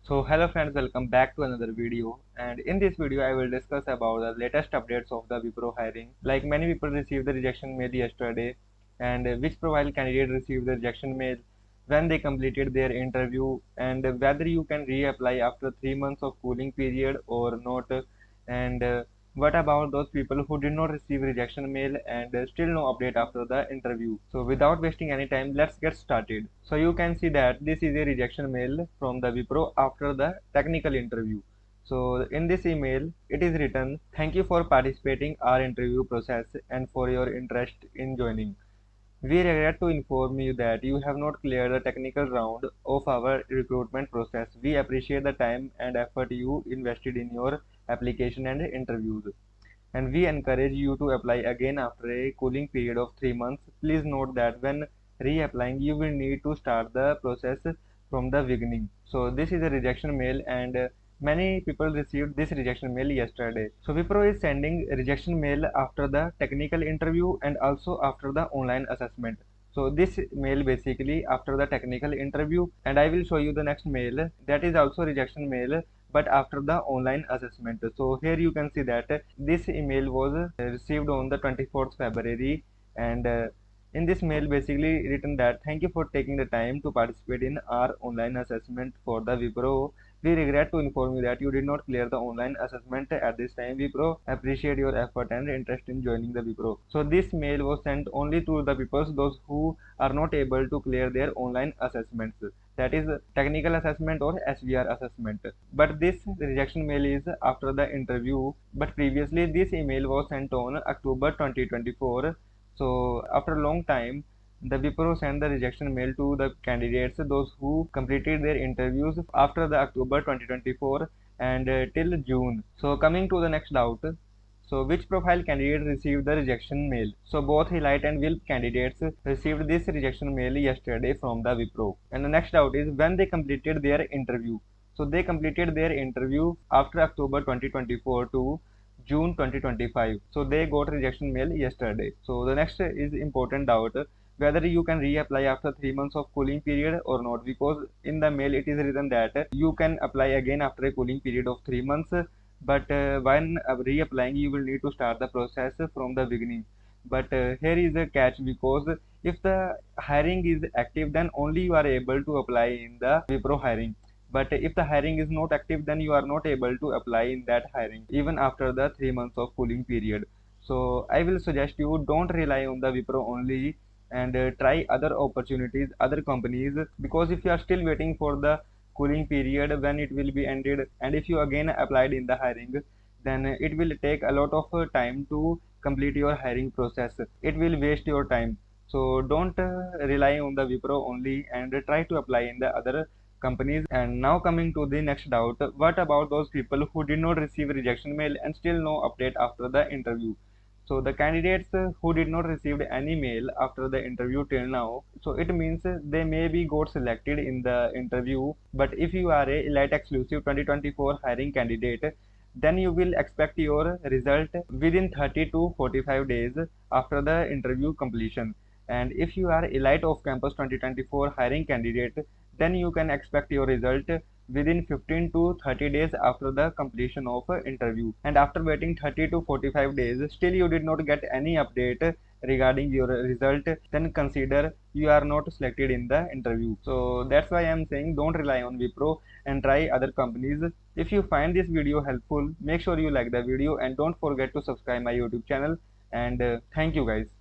So hello friends, welcome back to another video, and in this video I will discuss about the latest updates of the Wipro hiring. Like many people received the rejection mail yesterday, and which profile candidate received the rejection mail, when they completed their interview, and whether you can reapply after 3 months of cooling period or not, and what about those people who did not receive rejection mail and still no update after the interview? So without wasting any time, let's get started. So you can see that this is a rejection mail from the Wipro after the technical interview. So in this email, it is written, "Thank you for participating our interview process and for your interest in joining. We regret to inform you that you have not cleared the technical round of our recruitment process. We appreciate the time and effort you invested in your application and interviews, and we encourage you to apply again after a cooling period of 3 months. Please note that when reapplying, you will need to start the process from the beginning." So this is a rejection mail, and many people received this rejection mail yesterday. So Wipro is sending rejection mail after the technical interview and also after the online assessment. So this mail basically after the technical interview, and I will show you the next mail that is also rejection mail but after the online assessment. So here you can see that this email was received on the 24th February, and in this mail basically written that, "Thank you for taking the time to participate in our online assessment for the Wipro. We regret to inform you that you did not clear the online assessment at this time. Wipro appreciate your effort and interest in joining the Wipro." So this mail was sent only to the people those who are not able to clear their online assessments, that is technical assessment or SVR assessment. But this rejection mail is after the interview, but previously this email was sent on October 2024. So after a long time, the Wipro sent the rejection mail to the candidates, those who completed their interviews after the October 2024 and till June. So coming to the next doubt. So which profile candidate received the rejection mail? So both Elite and Wilp candidates received this rejection mail yesterday from the Wipro. And the next doubt is when they completed their interview. So they completed their interview after October 2024 to June 2025. So they got rejection mail yesterday. So the next is important doubt, whether you can reapply after 3 months of cooling period or not, because in the mail it is written that you can apply again after a cooling period of 3 months, but when reapplying you will need to start the process from the beginning. But here is a catch, because if the hiring is active, then only you are able to apply in the Wipro hiring. But if the hiring is not active, then you are not able to apply in that hiring even after the 3 months of cooling period. So I will suggest you don't rely on the Wipro only, and try other opportunities, other companies, because if you are still waiting for the cooling period when it will be ended, and if you again applied in the hiring, then it will take a lot of time to complete your hiring process. It will waste your time. So don't rely on the Wipro only, and try to apply in the other companies. And now coming to the next doubt, what about those people who did not receive rejection mail and still no update after the interview? So the candidates who did not receive any mail after the interview till now, so it means they may be got selected in the interview. But if you are a Elite Exclusive 2024 hiring candidate, then you will expect your result within 30 to 45 days after the interview completion. And if you are Elite Off Campus 2024 hiring candidate, then you can expect your result within 15 to 30 days after the completion of interview. And after waiting 30 to 45 days still you did not get any update regarding your result, then consider you are not selected in the interview. So that's why I am saying don't rely on Wipro and try other companies. If you find this video helpful, make sure you like the video and don't forget to subscribe my YouTube channel. And thank you guys.